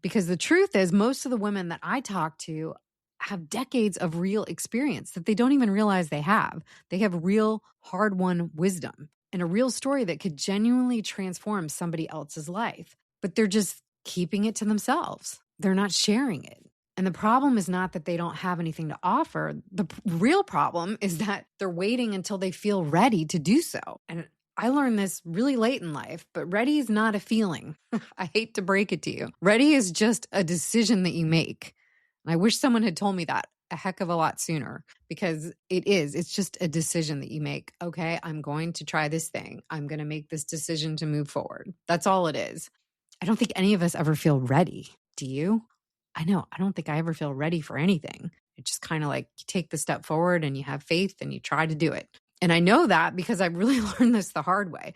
Because the truth is, most of the women that I talk to have decades of real experience that they don't even realize they have. They have real hard-won wisdom and a real story that could genuinely transform somebody else's life. But they're just keeping it to themselves. They're not sharing it. And the problem is not that they don't have anything to offer. The real problem is that they're waiting until they feel ready to do so. And I learned this really late in life, but ready is not a feeling. I hate to break it to you. Ready is just a decision that you make. And I wish someone had told me that a heck of a lot sooner, because it's just a decision that you make. Okay, I'm going to try this thing. I'm going to make this decision to move forward. That's all it is. I don't think any of us ever feel ready. Do you? I know. I don't think I ever feel ready for anything. It's just kind of like you take the step forward and you have faith and you try to do it. And I know that because I've really learned this the hard way.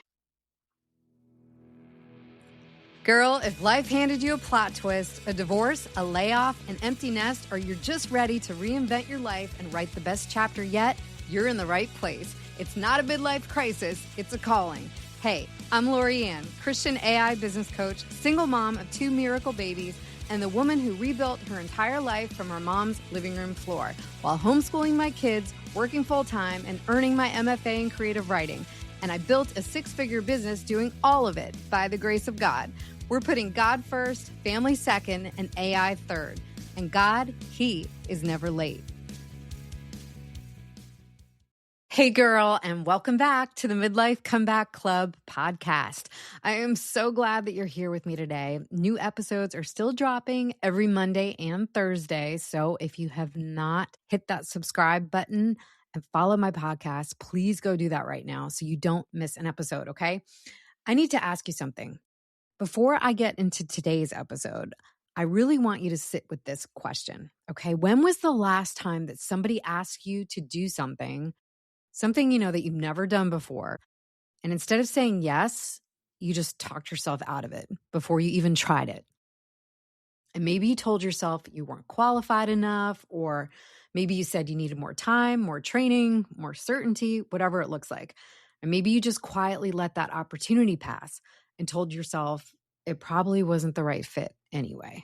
Girl, if life handed you a plot twist, a divorce, a layoff, an empty nest, or you're just ready to reinvent your life and write the best chapter yet, you're in the right place. It's not a midlife crisis, it's a calling. Hey, I'm Lori Ann, Christian AI business coach, single mom of 2 miracle babies, and the woman who rebuilt her entire life from her mom's living room floor while homeschooling my kids, working full-time, and earning my MFA in creative writing. And I built a 6-figure business doing all of it by the grace of God. We're putting God first, family second, and AI third. And God, He is never late. Hey girl, and welcome back to the Midlife Comeback Club podcast. I am so glad that you're here with me today. New episodes are still dropping every Monday and Thursday. So if you have not hit that subscribe button and follow my podcast, please go do that right now so you don't miss an episode, okay? I need to ask you something. Before I get into today's episode, I really want you to sit with this question, okay? When was the last time that somebody asked you to do something that you've never done before, and instead of saying yes, you just talked yourself out of it before you even tried it? And maybe you told yourself you weren't qualified enough, or maybe you said you needed more time, more training, more certainty, whatever it looks like. And maybe you just quietly let that opportunity pass and told yourself it probably wasn't the right fit anyway.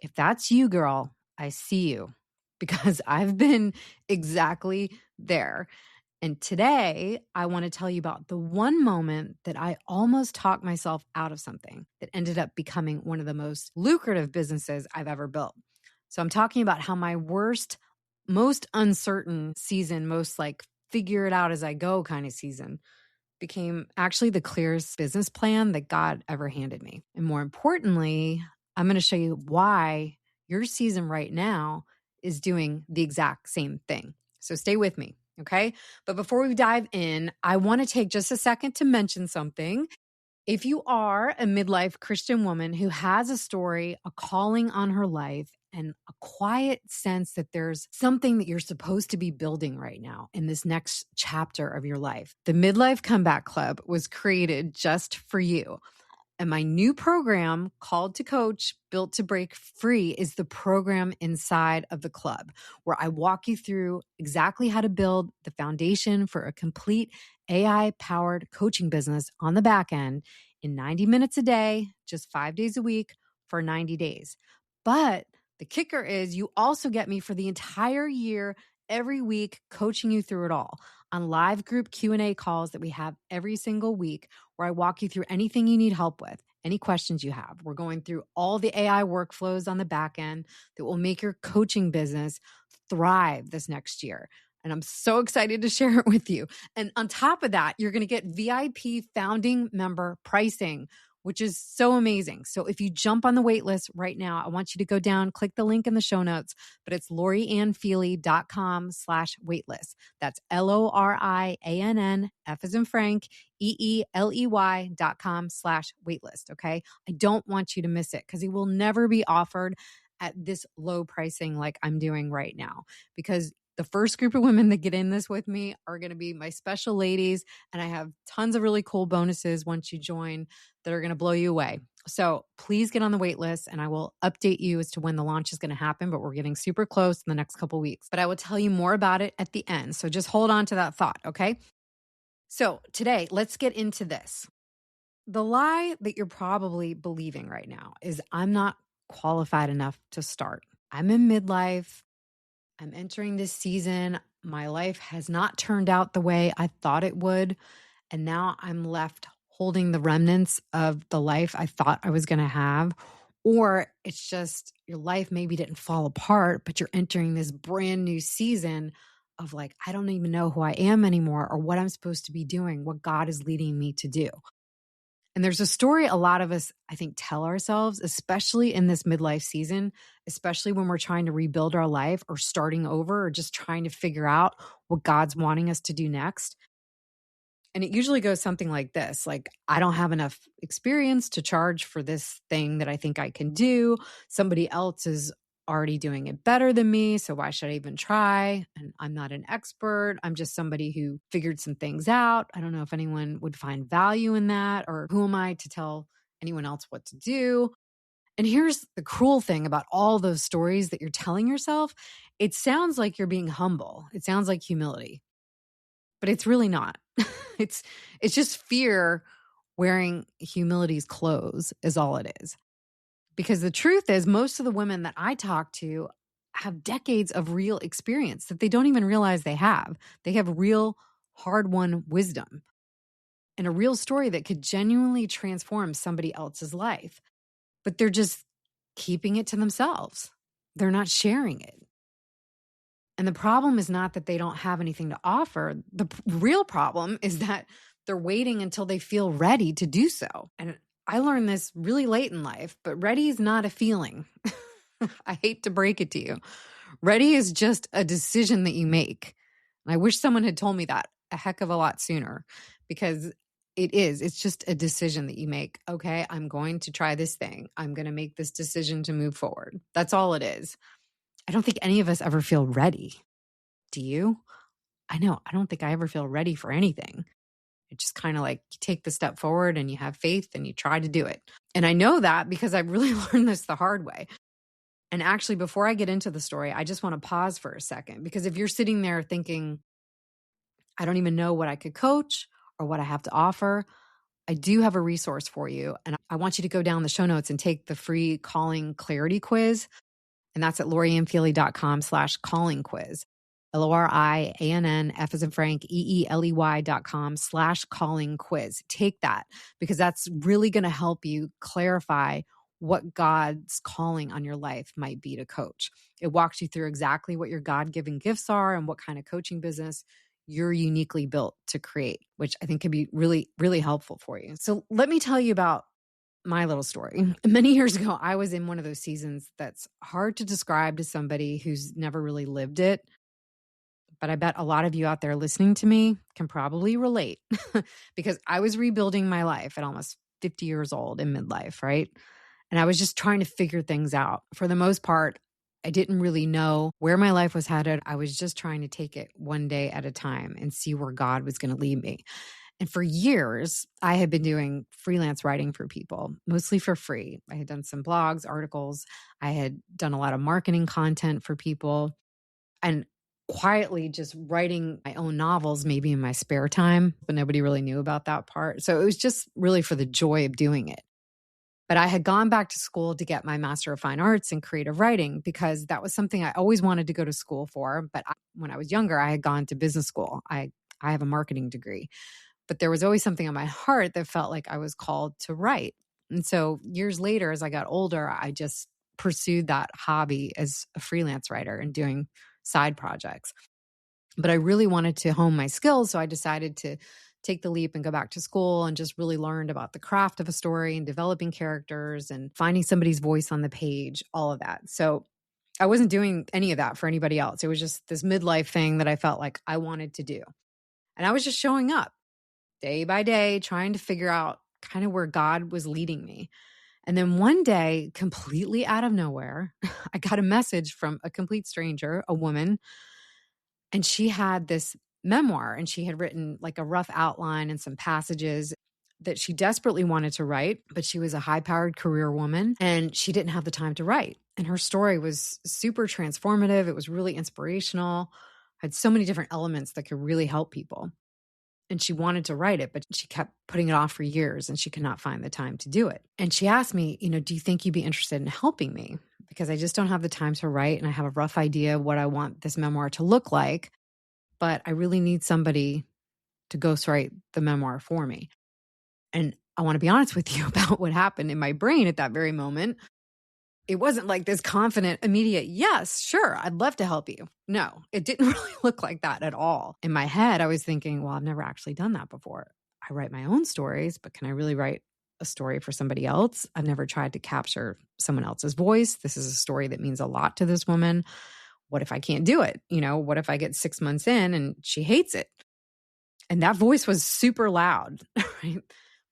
If that's you, girl, I see you, because I've been exactly there. And today, I want to tell you about the one moment that I almost talked myself out of something that ended up becoming one of the most lucrative businesses I've ever built. So I'm talking about how my worst, most uncertain season, most like figure it out as I go kind of season, became actually the clearest business plan that God ever handed me. And more importantly, I'm going to show you why your season right now is doing the exact same thing. So stay with me, okay? But before we dive in, I want to take just a second to mention something. If you are a midlife Christian woman who has a story, a calling on her life, and a quiet sense that there's something that you're supposed to be building right now in this next chapter of your life, the Midlife Comeback Club was created just for you. And my new program, Called to Coach, Built to Break Free, is the program inside of the club where I walk you through exactly how to build the foundation for a complete AI-powered coaching business on the back end in 90 minutes a day, just 5 days a week for 90 days. But the kicker is you also get me for the entire year, every week, coaching you through it all on live group Q&A calls that we have every single week, where I walk you through anything you need help with, any questions you have. We're going through all the AI workflows on the back end that will make your coaching business thrive this next year. And I'm so excited to share it with you. And on top of that, you're going to get VIP founding member pricing, which is so amazing. So if you jump on the wait list right now, I want you to go down, click the link in the show notes, but it's loriannfeely.com/waitlist. That's LORIANN, F as in Frank, EELEY.com/waitlist. Okay. I don't want you to miss it because it will never be offered at this low pricing like I'm doing right now, because the first group of women that get in this with me are going to be my special ladies. And I have tons of really cool bonuses once you join that are going to blow you away. So please get on the wait list and I will update you as to when the launch is going to happen, but we're getting super close in the next couple of weeks. But I will tell you more about it at the end. So just hold on to that thought, okay? So today, let's get into this. The lie that you're probably believing right now is I'm not qualified enough to start. I'm in midlife. I'm entering this season. My life has not turned out the way I thought it would. And now I'm left holding the remnants of the life I thought I was going to have. Or it's just your life maybe didn't fall apart, but you're entering this brand new season of like, I don't even know who I am anymore or what I'm supposed to be doing, what God is leading me to do. And there's a story a lot of us, I think, tell ourselves, especially in this midlife season, especially when we're trying to rebuild our life or starting over or just trying to figure out what God's wanting us to do next. And it usually goes something like this, like, I don't have enough experience to charge for this thing that I think I can do. Somebody else is already doing it better than me. So why should I even try? And I'm not an expert. I'm just somebody who figured some things out. I don't know if anyone would find value in that, or who am I to tell anyone else what to do? And here's the cruel thing about all those stories that you're telling yourself. It sounds like you're being humble. It sounds like humility, but it's really not. it's it's just fear wearing humility's clothes is all it is. Because the truth is most of the women that I talk to have decades of real experience that they don't even realize they have. They have real hard-won wisdom and a real story that could genuinely transform somebody else's life. But they're just keeping it to themselves. They're not sharing it. And the problem is not that they don't have anything to offer. The real problem is that they're waiting until they feel ready to do so. And I learned this really late in life, but ready is not a feeling. I hate to break it to you. Ready is just a decision that you make. And I wish someone had told me that a heck of a lot sooner, because it's just a decision that you make. Okay, I'm going to try this thing. I'm going to make this decision to move forward. That's all it is. I don't think any of us ever feel ready. Do you? I know. I don't think I ever feel ready for anything. It's just kind of like you take the step forward and you have faith and you try to do it. And I know that because I've really learned this the hard way. And actually, before I get into the story, I just want to pause for a second, because if you're sitting there thinking, I don't even know what I could coach or what I have to offer, I do have a resource for you. And I want you to go down the show notes and take the free calling clarity quiz. And that's at loriannfeely.com/calling quiz. LORIANNF as in Frank, EELEY.com/calling quiz. Take that, because that's really going to help you clarify what God's calling on your life might be to coach. It walks you through exactly what your God-given gifts are and what kind of coaching business you're uniquely built to create, which I think can be really, really helpful for you. So let me tell you about my little story. Many years ago, I was in one of those seasons that's hard to describe to somebody who's never really lived it. But I bet a lot of you out there listening to me can probably relate, because I was rebuilding my life at almost 50 years old in midlife, right? And I was just trying to figure things out. For the most part, I didn't really know where my life was headed. I was just trying to take it one day at a time and see where God was going to lead me. And for years, I had been doing freelance writing for people, mostly for free. I had done some blogs, articles. I had done a lot of marketing content for people, and quietly just writing my own novels, maybe in my spare time, but nobody really knew about that part. So it was just really for the joy of doing it. But I had gone back to school to get my Master of Fine Arts in creative writing, because that was something I always wanted to go to school for. But when I was younger, I had gone to business school. I have a marketing degree. But there was always something on my heart that felt like I was called to write. And so years later, as I got older, I just pursued that hobby as a freelance writer and doing side projects. But I really wanted to hone my skills. So I decided to take the leap and go back to school and just really learned about the craft of a story and developing characters and finding somebody's voice on the page, all of that. So I wasn't doing any of that for anybody else. It was just this midlife thing that I felt like I wanted to do. And I was just showing up day by day, trying to figure out kind of where God was leading me. And then one day, completely out of nowhere, I got a message from a complete stranger, a woman, and she had this memoir, and she had written like a rough outline and some passages that she desperately wanted to write, but she was a high-powered career woman and she didn't have the time to write. And her story was super transformative. It was really inspirational, had so many different elements that could really help people. And she wanted to write it, but she kept putting it off for years and she could not find the time to do it. And she asked me, do you think you'd be interested in helping me? Because I just don't have the time to write and I have a rough idea of what I want this memoir to look like, but I really need somebody to ghostwrite the memoir for me. And I want to be honest with you about what happened in my brain at that very moment. It wasn't like this confident, immediate, yes, sure, I'd love to help you. No, it didn't really look like that at all. In my head, I was thinking, well, I've never actually done that before. I write my own stories, but can I really write a story for somebody else? I've never tried to capture someone else's voice. This is a story that means a lot to this woman. What if I can't do it? What if I get 6 months in and she hates it? And that voice was super loud, right?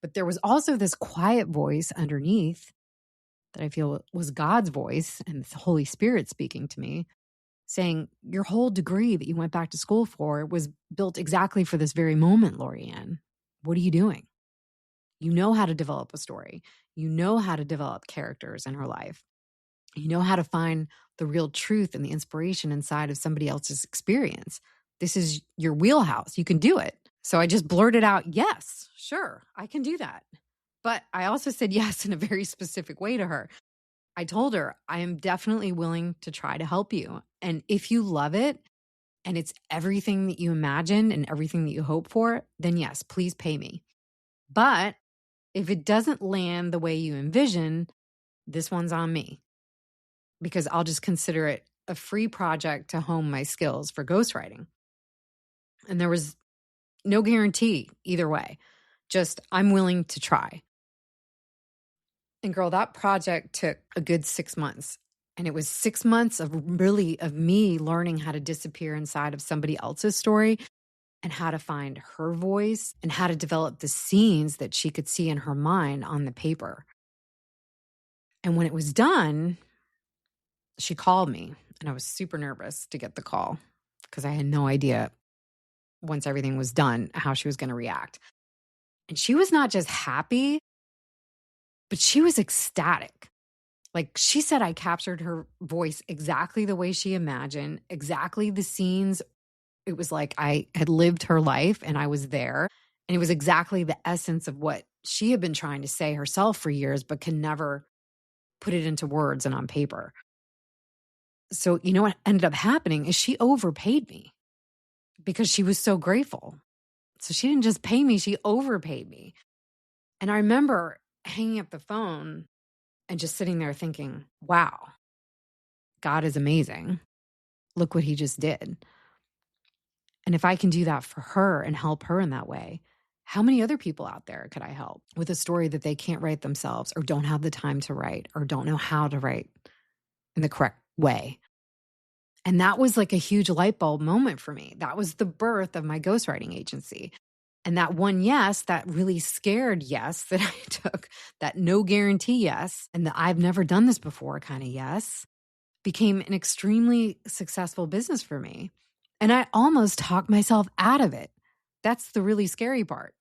But there was also this quiet voice underneath that I feel was God's voice and the Holy Spirit speaking to me, saying, your whole degree that you went back to school for was built exactly for this very moment, Lorianne. What are you doing? You know how to develop a story. You know how to develop characters in her life. You know how to find the real truth and the inspiration inside of somebody else's experience. This is your wheelhouse. You can do it. So I just blurted out, yes, sure, I can do that. But I also said yes in a very specific way to her. I told her, I am definitely willing to try to help you. And if you love it and it's everything that you imagine and everything that you hope for, then yes, please pay me. But if it doesn't land the way you envision, this one's on me, because I'll just consider it a free project to hone my skills for ghostwriting. And there was no guarantee either way. Just, I'm willing to try. And girl, that project took a good 6 months. And it was 6 months of me learning how to disappear inside of somebody else's story and how to find her voice and how to develop the scenes that she could see in her mind on the paper. And when it was done, she called me and I was super nervous to get the call because I had no idea once everything was done how she was going to react. And she was not just happy, but she was ecstatic. Like she said, I captured her voice exactly the way she imagined, exactly the scenes. It was like I had lived her life and I was there. And it was exactly the essence of what she had been trying to say herself for years, but can never put it into words and on paper. So, what ended up happening is she overpaid me because she was so grateful. So she didn't just pay me, she overpaid me. And I remember hanging up the phone and just sitting there thinking, wow, God is amazing. Look what he just did. And if I can do that for her and help her in that way, how many other people out there could I help with a story that they can't write themselves or don't have the time to write or don't know how to write in the correct way? And that was like a huge light bulb moment for me. That was the birth of my ghostwriting agency. And that one yes, that really scared yes that I took, that no guarantee yes, and the I've never done this before kind of yes, became an extremely successful business for me. And I almost talked myself out of it. That's the really scary part.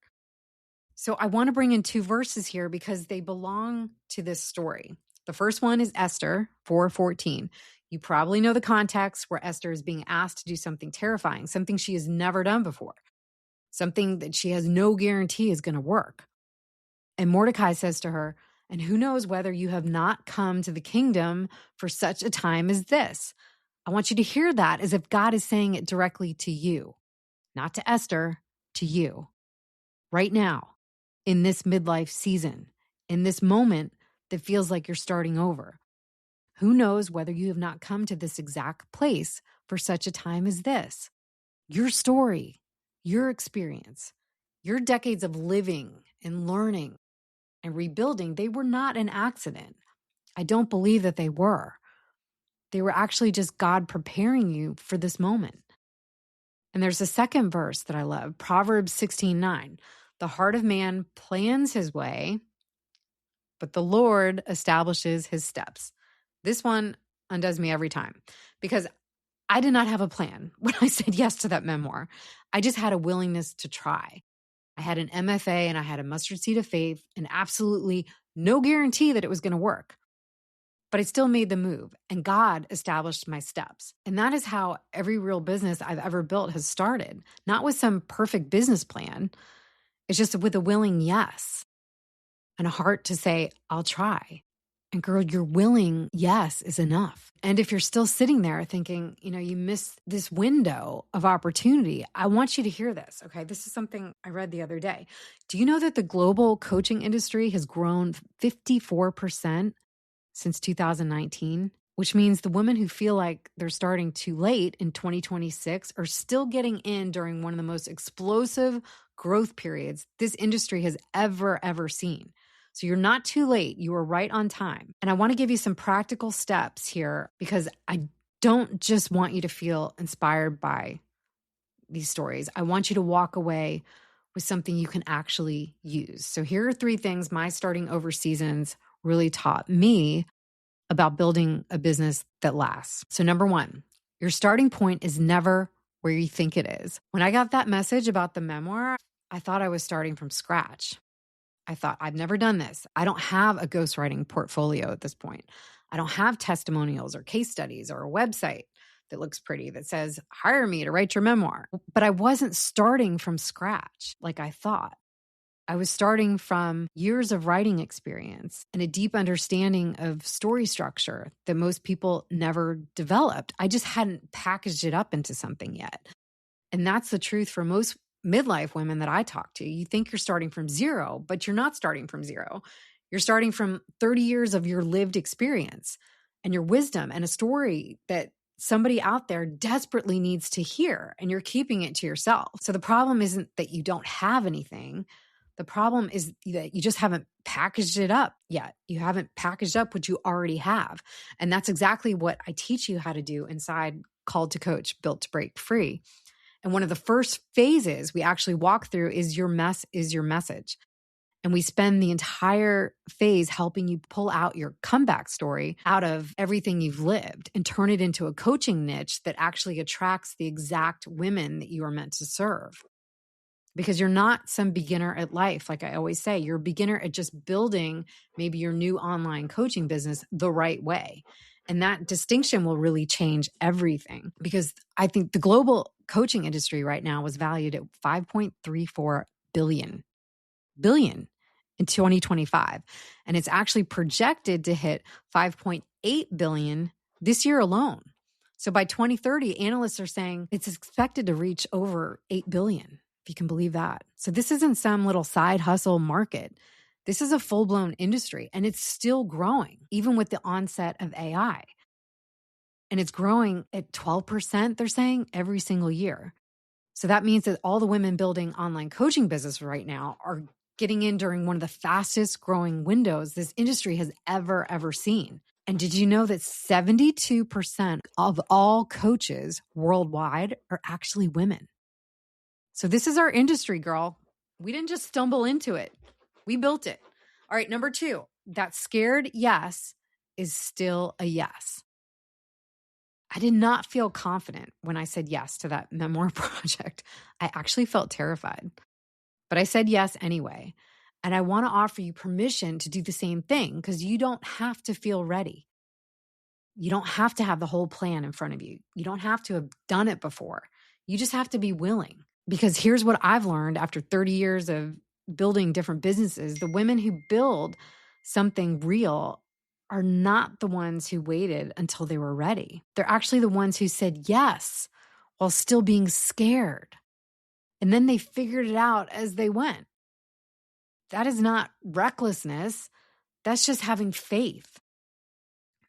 So I want to bring in 2 verses here because they belong to this story. The first one is Esther 4:14. You probably know the context where Esther is being asked to do something terrifying, something she has never done before, something that she has no guarantee is going to work. And Mordecai says to her, and who knows whether you have not come to the kingdom for such a time as this. I want you to hear that as if God is saying it directly to you, not to Esther, to you, right now, in this midlife season, in this moment that feels like you're starting over. Who knows whether you have not come to this exact place for such a time as this? Your story, your experience, your decades of living and learning and rebuilding, they were not an accident. I don't believe that they were. They were actually just God preparing you for this moment. And there's a second verse that I love, Proverbs 16:9. The heart of man plans his way, but the Lord establishes his steps. This one undoes me every time because I did not have a plan when I said yes to that memoir. I just had a willingness to try. I had an MFA and I had a mustard seed of faith and absolutely no guarantee that it was going to work. but I still made the move, and God established my steps. And that is how every real business I've ever built has started, not with some perfect business plan. It's just with a willing yes and a heart to say, I'll try. And girl, your willing yes is enough. And if you're still sitting there thinking, you missed this window of opportunity, I want you to hear this, okay? This is something I read the other day. Do you know that the global coaching industry has grown 54% since 2019? Which means the women who feel like they're starting too late in 2026 are still getting in during one of the most explosive growth periods this industry has ever seen. So you're not too late. You are right on time. And I want to give you some practical steps here because I don't just want you to feel inspired by these stories. I want you to walk away with something you can actually use. So here are 3 things my starting over seasons really taught me about building a business that lasts. So number 1, your starting point is never where you think it is. When I got that message about the memoir, I thought I was starting from scratch. I thought, I've never done this. I don't have a ghostwriting portfolio at this point. I don't have testimonials or case studies or a website that looks pretty that says, hire me to write your memoir. But I wasn't starting from scratch like I thought. I was starting from years of writing experience and a deep understanding of story structure that most people never developed. I just hadn't packaged it up into something yet. And that's the truth for most midlife women that I talk to. You think you're starting from zero, but you're not starting from zero. You're starting from 30 years of your lived experience and your wisdom and a story that somebody out there desperately needs to hear, and you're keeping it to yourself. So the problem isn't that you don't have anything. The problem is that you just haven't packaged it up yet. You haven't packaged up what you already have. And that's exactly what I teach you how to do inside Called to Coach, Built to Break Free. And one of the first phases we actually walk through is your mess is your message. And we spend the entire phase helping you pull out your comeback story out of everything you've lived and turn it into a coaching niche that actually attracts the exact women that you are meant to serve. Because you're not some beginner at life. Like I always say, you're a beginner at just building maybe your new online coaching business the right way. And that distinction will really change everything, because I think the global coaching industry right now was valued at 5.34 billion in 2025. And it's actually projected to hit 5.8 billion this year alone. So by 2030, analysts are saying it's expected to reach over 8 billion. If you can believe that. So this isn't some little side hustle market. This is a full-blown industry, and it's still growing, even with the onset of AI. And it's growing at 12%, they're saying, every single year. So that means that all the women building online coaching business right now are getting in during one of the fastest growing windows this industry has ever seen. And did you know that 72% of all coaches worldwide are actually women? So this is our industry, girl. We didn't just stumble into it. We built it. All right, number 2, that scared yes is still a yes. I did not feel confident when I said yes to that memoir project. I actually felt terrified, but I said yes anyway. And I want to offer you permission to do the same thing, because you don't have to feel ready. You don't have to have the whole plan in front of you. You don't have to have done it before. You just have to be willing. Because here's what I've learned after 30 years of building different businesses. The women who build something real are not the ones who waited until they were ready. They're actually the ones who said yes while still being scared. And then they figured it out as they went. That is not recklessness. That's just having faith.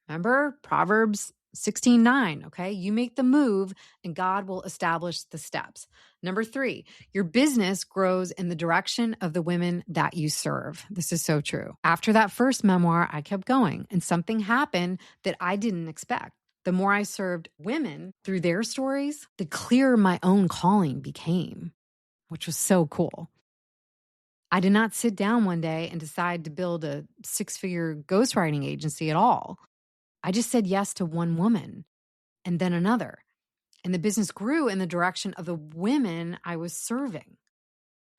Remember Proverbs 16:9, okay? You make the move and God will establish the steps. Number 3, your business grows in the direction of the women that you serve. This is so true. After that first memoir, I kept going, and something happened that I didn't expect. The more I served women through their stories, the clearer my own calling became, which was so cool. I did not sit down one day and decide to build a 6-figure ghostwriting agency at all. I just said yes to one woman and then another. And the business grew in the direction of the women I was serving.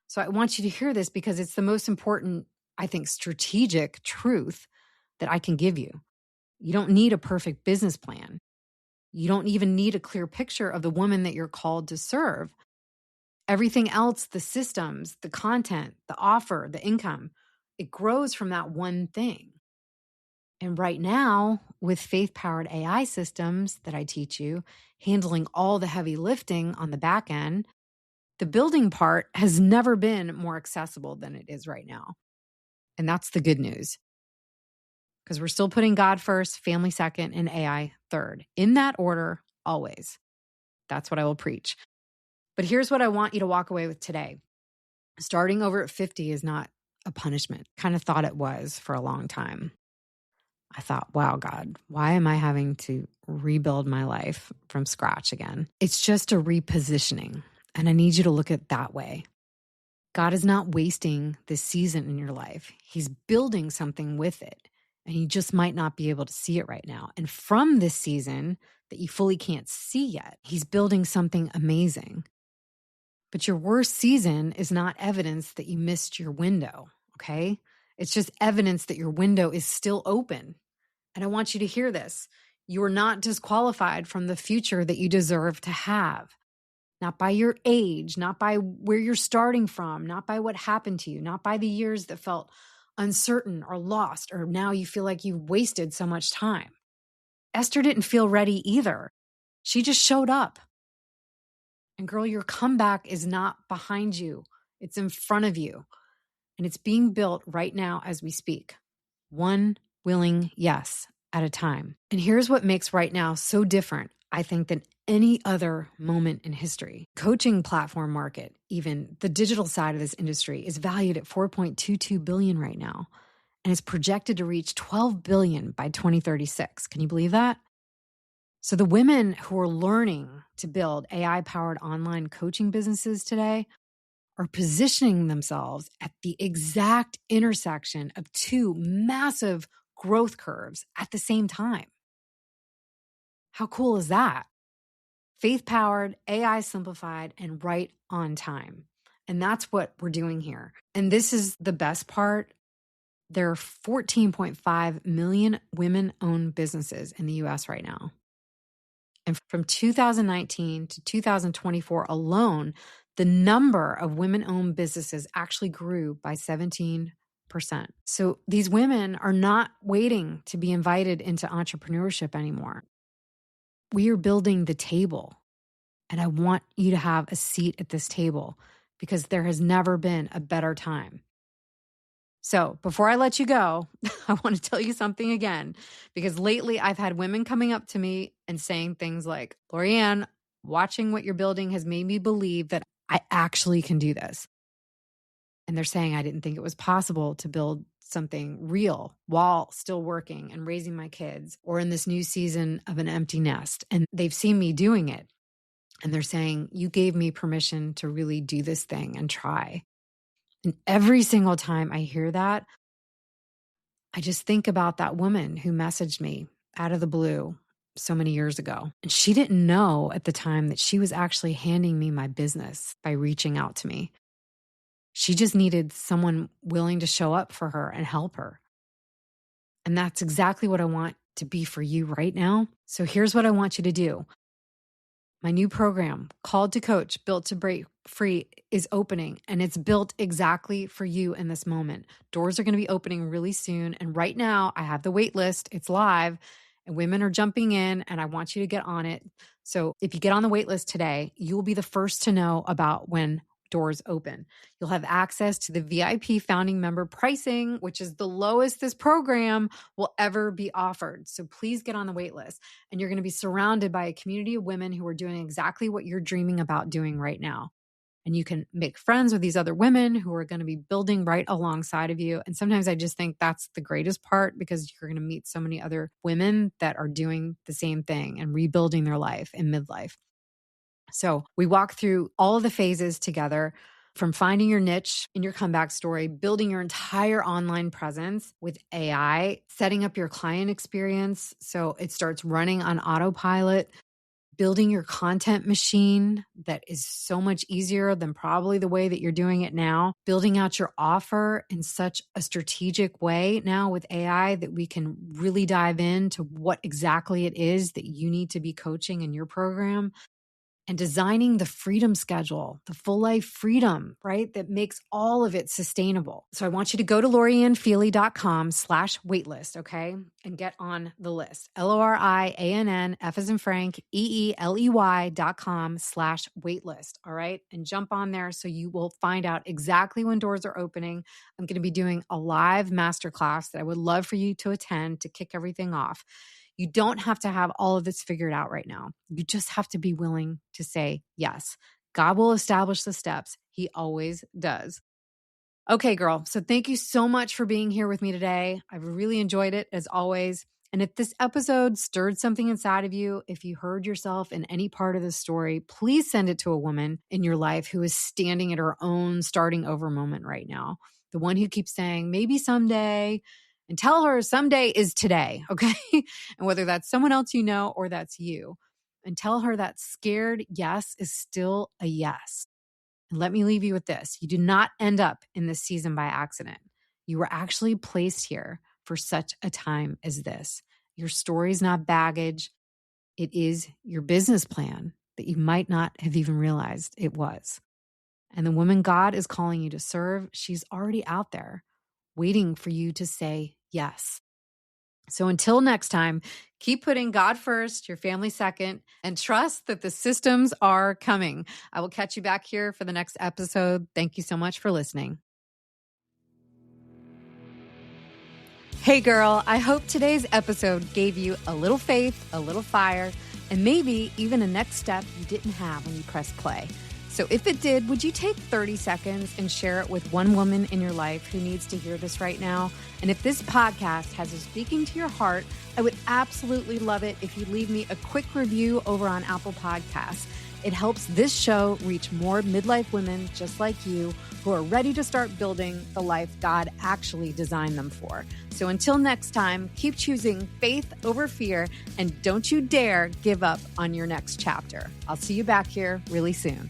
So I want you to hear this, because it's the most important, I think, strategic truth that I can give you. You don't need a perfect business plan. You don't even need a clear picture of the woman that you're called to serve. Everything else, the systems, the content, the offer, the income, it grows from that one thing. And right now, with faith-powered AI systems that I teach you, handling all the heavy lifting on the back end, the building part has never been more accessible than it is right now. And that's the good news. Because we're still putting God first, family second, and AI third. In that order, always. That's what I will preach. But here's what I want you to walk away with today. Starting over at 50 is not a punishment. Kind of thought it was for a long time. I thought, wow, God, why am I having to rebuild my life from scratch again? It's just a repositioning. And I need you to look at it that way. God is not wasting this season in your life. He's building something with it. And you just might not be able to see it right now. And from this season that you fully can't see yet, he's building something amazing. But your worst season is not evidence that you missed your window, okay? It's just evidence that your window is still open. And I want you to hear this. You are not disqualified from the future that you deserve to have. Not by your age, not by where you're starting from, not by what happened to you, not by the years that felt uncertain or lost, or now you feel like you wasted so much time. Esther didn't feel ready either. She just showed up. And girl, your comeback is not behind you. It's in front of you. And it's being built right now as we speak. One willing yes at a time. And here's what makes right now so different, I think, than any other moment in history. Coaching platform market, even the digital side of this industry, is valued at $4.22 billion right now. And is projected to reach $12 billion by 2036. Can you believe that? So the women who are learning to build AI-powered online coaching businesses today are positioning themselves at the exact intersection of two massive growth curves at the same time. How cool is that? Faith-powered, AI simplified, and right on time. And that's what we're doing here. And this is the best part. There are 14.5 million women-owned businesses in the US right now. And from 2019 to 2024 alone, the number of women-owned businesses actually grew by 17%. So these women are not waiting to be invited into entrepreneurship anymore. We are building the table. And I want you to have a seat at this table because there has never been a better time. So before I let you go, I want to tell you something again, because lately I've had women coming up to me and saying things like, Lorianne, watching what you're building has made me believe that I actually can do this. And they're saying I didn't think it was possible to build something real while still working and raising my kids or in this new season of an empty nest. And they've seen me doing it. And they're saying, you gave me permission to really do this thing and try. And every single time I hear that, I just think about that woman who messaged me out of the blue so many years ago. And she didn't know at the time that she was actually handing me my business by reaching out to me. She just needed someone willing to show up for her and help her. And that's exactly what I want to be for you right now. So here's what I want you to do. My new program, Called to Coach, Built to Break Free, is opening, and it's built exactly for you in this moment. Doors are going to be opening really soon. And right now, I have the wait list. It's live, and women are jumping in, and I want you to get on it. So if you get on the wait list today, you will be the first to know about when doors open. You'll have access to the VIP founding member pricing, which is the lowest this program will ever be offered. So please get on the wait list. And you're going to be surrounded by a community of women who are doing exactly what you're dreaming about doing right now. And you can make friends with these other women who are going to be building right alongside of you. And sometimes I just think that's the greatest part, because you're going to meet so many other women that are doing the same thing and rebuilding their life in midlife. So we walk through all of the phases together, from finding your niche in your comeback story, building your entire online presence with AI, setting up your client experience so it starts running on autopilot, building your content machine that is so much easier than probably the way that you're doing it now, building out your offer in such a strategic way now with AI that we can really dive into what exactly it is that you need to be coaching in your program, and designing the freedom schedule, the full life freedom, right? That makes all of it sustainable. So I want you to go to loriannfeely.com/waitlist, okay? And get on the list. LORIANN, F as in Frank, EELEY.com/waitlist, all right? And jump on there so you will find out exactly when doors are opening. I'm going to be doing a live masterclass that I would love for you to attend to kick everything off. You don't have to have all of this figured out right now. You just have to be willing to say yes. God will establish the steps. He always does. Okay, girl. So thank you so much for being here with me today. I've really enjoyed it as always. And if this episode stirred something inside of you, if you heard yourself in any part of the story, please send it to a woman in your life who is standing at her own starting over moment right now. The one who keeps saying, maybe someday, and tell her someday is today, okay? And whether that's someone else you know or that's you. And tell her that scared yes is still a yes. And let me leave you with this. You did not end up in this season by accident. You were actually placed here for such a time as this. Your story is not baggage. It is your business plan that you might not have even realized it was. And the woman God is calling you to serve, she's already out there waiting for you to say yes. So until next time, keep putting God first, your family second, and trust that the systems are coming. I will catch you back here for the next episode. Thank you so much for listening. Hey girl, I hope today's episode gave you a little faith, a little fire, and maybe even a next step you didn't have when you pressed play. So if it did, would you take 30 seconds and share it with one woman in your life who needs to hear this right now? And if this podcast has a speaking to your heart, I would absolutely love it if you'd leave me a quick review over on Apple Podcasts. It helps this show reach more midlife women just like you who are ready to start building the life God actually designed them for. So until next time, keep choosing faith over fear, and don't you dare give up on your next chapter. I'll see you back here really soon.